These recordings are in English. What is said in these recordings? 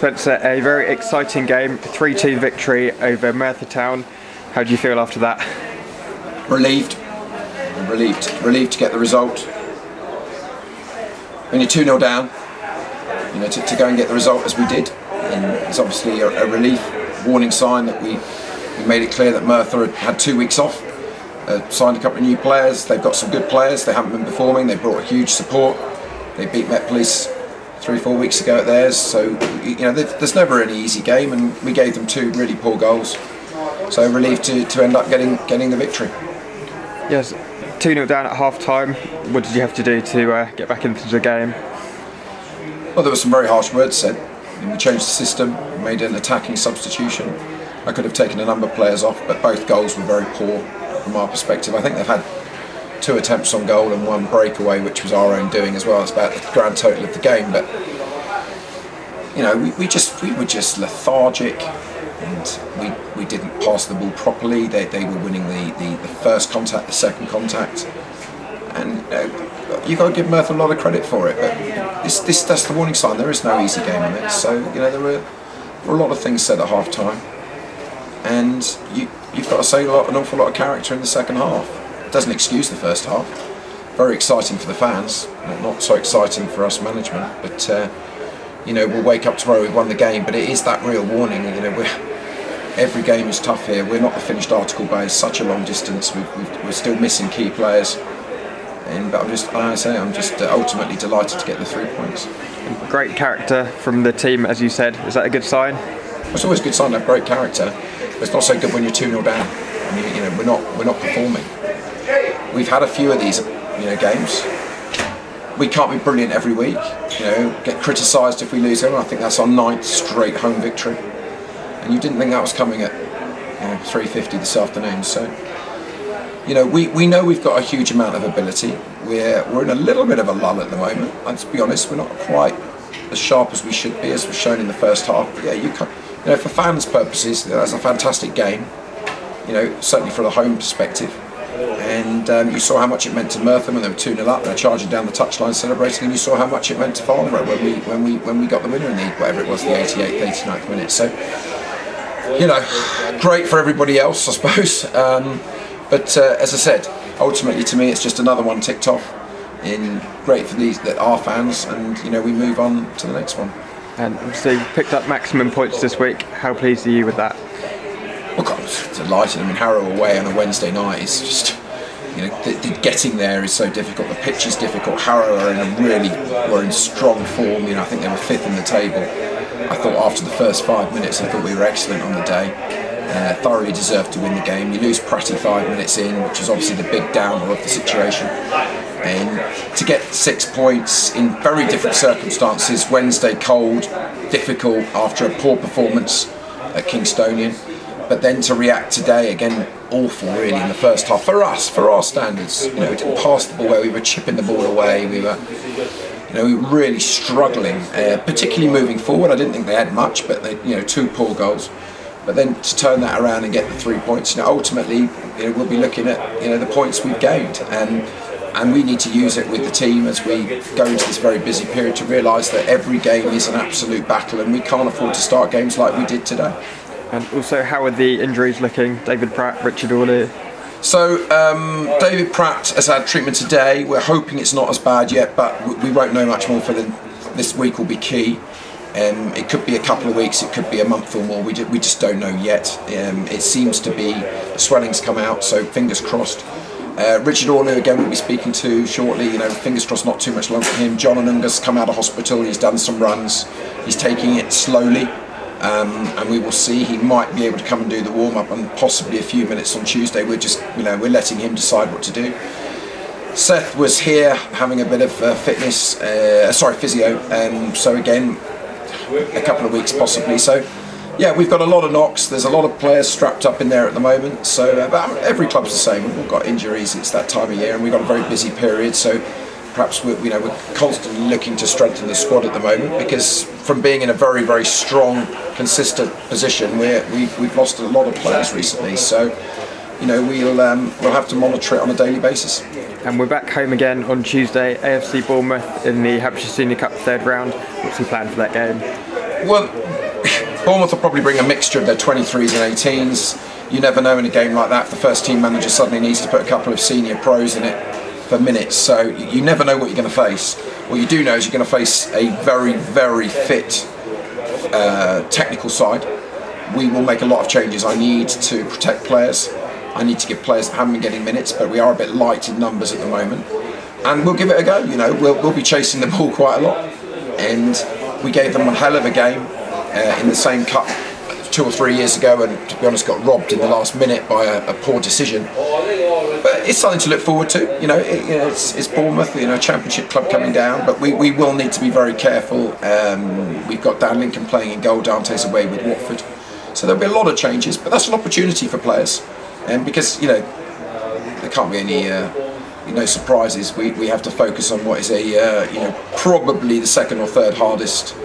Spencer, a very exciting game, 3-2 victory over Merthyr town. How do you feel after that? Relieved to get the result. When you're 2-0 down, you know, to go and get the result as we did, and it's obviously a relief, warning sign that we made it clear that Merthyr had 2 weeks off, signed a couple of new players. They've got some good players. They haven't been performing. They brought a huge support. They beat Met Police 3-4 weeks ago at theirs, so you know there's never any easy game, and we gave them 2 really poor goals. So relieved to end up getting the victory. Yes, 2-0 down at half time. What did you have to do to get back into the game? Well, there were some very harsh words said. We changed the system, made an attacking substitution. I could have taken a number of players off, but both goals were very poor from our perspective. I think they've had 2 attempts on goal and 1 breakaway, which was our own doing as well. It's about the grand total of the game, but you know, we were just lethargic, and we didn't pass the ball properly. They were winning the first contact, the second contact, and you've got to give Merthyr a lot of credit for it. But that's the warning sign. There is no easy game in it. So you know there were a lot of things said at half time, and you've got to say an awful lot of character in the second half. Doesn't excuse the first half. Very exciting for the fans, not so exciting for us management. But you know, we'll wake up tomorrow, we've won the game. But it is that real warning. You know, every game is tough here. We're not the finished article by such a long distance. We're still missing key players. But I'm just ultimately delighted to get the 3 points. Great character from the team, as you said. Is that a good sign? It's always a good sign to have great character. But it's not so good when you're 2-0 down. I mean, you know, we're not performing. We've had a few of these, you know, games. We can't be brilliant every week. You know, get criticised if we lose them. I think that's our 9th straight home victory, and you didn't think that was coming at 3:50 this afternoon. So, you know, we know we've got a huge amount of ability. We're in a little bit of a lull at the moment. Let's be honest, we're not quite as sharp as we should be, as was shown in the first half. But yeah, you know, for fans' purposes, that's a fantastic game. You know, certainly from a home perspective. And you saw how much it meant to Merthyr when they were 2-0 up. They're charging down the touchline, celebrating, and you saw how much it meant to Farnborough when we got the winner in the whatever it was, the 88th, 89th minute. So, you know, great for everybody else, I suppose. But as I said, ultimately to me, it's just another one ticked off. Great for our fans, and you know, we move on to the next one. And so you picked up maximum points this week. How pleased are you with that? Well, God, I'm delighted. I mean, Harrow away on a Wednesday night is just, you know, getting there is so difficult. The pitch is difficult. Harrow were in strong form. You know, I think they were 5th in the table. I thought after the first 5 minutes, I thought we were excellent on the day. Thoroughly deserved to win the game. You lose Pratty 5 minutes in, which is obviously the big downer of the situation. And to get 6 points in very different circumstances, Wednesday cold, difficult after a poor performance at Kingstonian. But then to react today, again, awful really in the first half. For us, for our standards, you know, we didn't pass the ball away, we were chipping the ball away, we were really struggling, particularly moving forward. I didn't think they had much, but they, you know, 2 poor goals. But then to turn that around and get the 3 points, you know, ultimately, you know, we'll be looking at, you know, the points we've gained, and we need to use it with the team as we go into this very busy period to realise that every game is an absolute battle, and we can't afford to start games like we did today. And also, how are the injuries looking? David Pratt, Richard Orley? So, David Pratt has had treatment today. We're hoping it's not as bad yet, but we won't know much more for this week will be key. It could be a couple of weeks, it could be a month or more. We just don't know yet. It seems to be swelling's come out, so fingers crossed. Richard Orley again we'll be speaking to shortly. You know, fingers crossed, not too much longer for him. John Anunga's come out of hospital. He's done some runs. He's taking it slowly. And we will see. He might be able to come and do the warm-up and possibly a few minutes on Tuesday. We're just, you know, we're letting him decide what to do. Seth was here having a bit of physio. So again, a couple of weeks possibly. So yeah, we've got a lot of knocks. There's a lot of players strapped up in there at the moment. So but every club's the same. We've all got injuries. It's that time of year, and we've got a very busy period. So perhaps we're constantly looking to strengthen the squad at the moment, because from being in a very, very strong, consistent position, we've lost a lot of players recently. So, you know, we'll have to monitor it on a daily basis. And we're back home again on Tuesday, AFC Bournemouth in the Hampshire Senior Cup 3rd round. What's the plan for that game? Well, Bournemouth will probably bring a mixture of their 23s and 18s. You never know in a game like that if the first team manager suddenly needs to put a couple of senior pros in it for minutes, so you never know what you're going to face. What you do know is you're going to face a very, very fit technical side. We will make a lot of changes. I need to protect players. I need to give players that haven't been getting minutes, but we are a bit light in numbers at the moment. And we'll give it a go. You know, we'll be chasing the ball quite a lot. And we gave them a hell of a game in the same cup 2 or 3 years ago, and to be honest, got robbed in the last minute by a poor decision. But it's something to look forward to. You know, it's Bournemouth, you know, Championship club coming down, but we will need to be very careful. We've got Dan Lincoln playing in goal, Dante's away with Watford, so there'll be a lot of changes. But that's an opportunity for players, and because, you know, there can't be any no surprises. We have to focus on what is a you know, probably the second or third hardest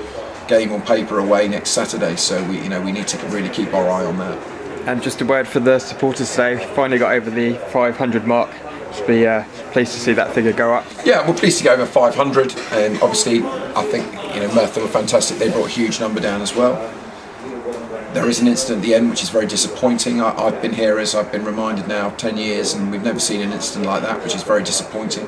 game on paper away next Saturday, so we need to really keep our eye on that. And just a word for the supporters today, finally got over the 500 mark. Just be pleased to see that figure go up. Yeah, we're pleased to go over 500, and obviously I think, you know, Merthyr were fantastic. They brought a huge number down as well. There is an incident at the end which is very disappointing. I've been here, as I've been reminded now, 10 years, and we've never seen an incident like that, which is very disappointing.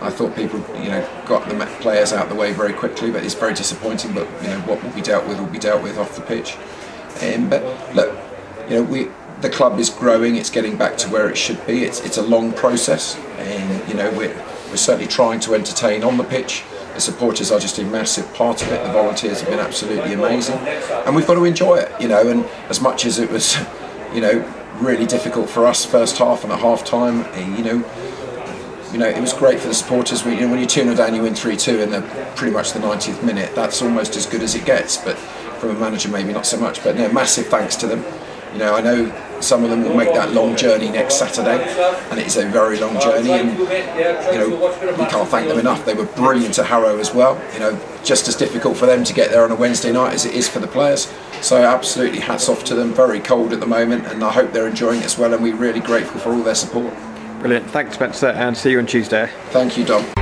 I thought people, you know, got the players out of the way very quickly, but it's very disappointing. But, you know, what will be dealt with off the pitch. But look, you know, the club is growing. It's getting back to where it should be. It's a long process, and, you know, we're certainly trying to entertain on the pitch. The supporters are just a massive part of it. The volunteers have been absolutely amazing, and we've got to enjoy it. You know, and as much as it was, you know, really difficult for us first half and at half time, you know, it was great for the supporters. You know, when you 2-0 down, you win 3-2 in pretty much the 90th minute. That's almost as good as it gets, but from a manager maybe not so much. But no, massive thanks to them. You know, I know some of them will make that long journey next Saturday, and it is a very long journey, and, you know, we can't thank them enough. They were brilliant at Harrow as well. You know, just as difficult for them to get there on a Wednesday night as it is for the players. So absolutely hats off to them. Very cold at the moment, and I hope they're enjoying it as well, and we're really grateful for all their support. Brilliant. Thanks, Spencer, and see you on Tuesday. Thank you, Dom.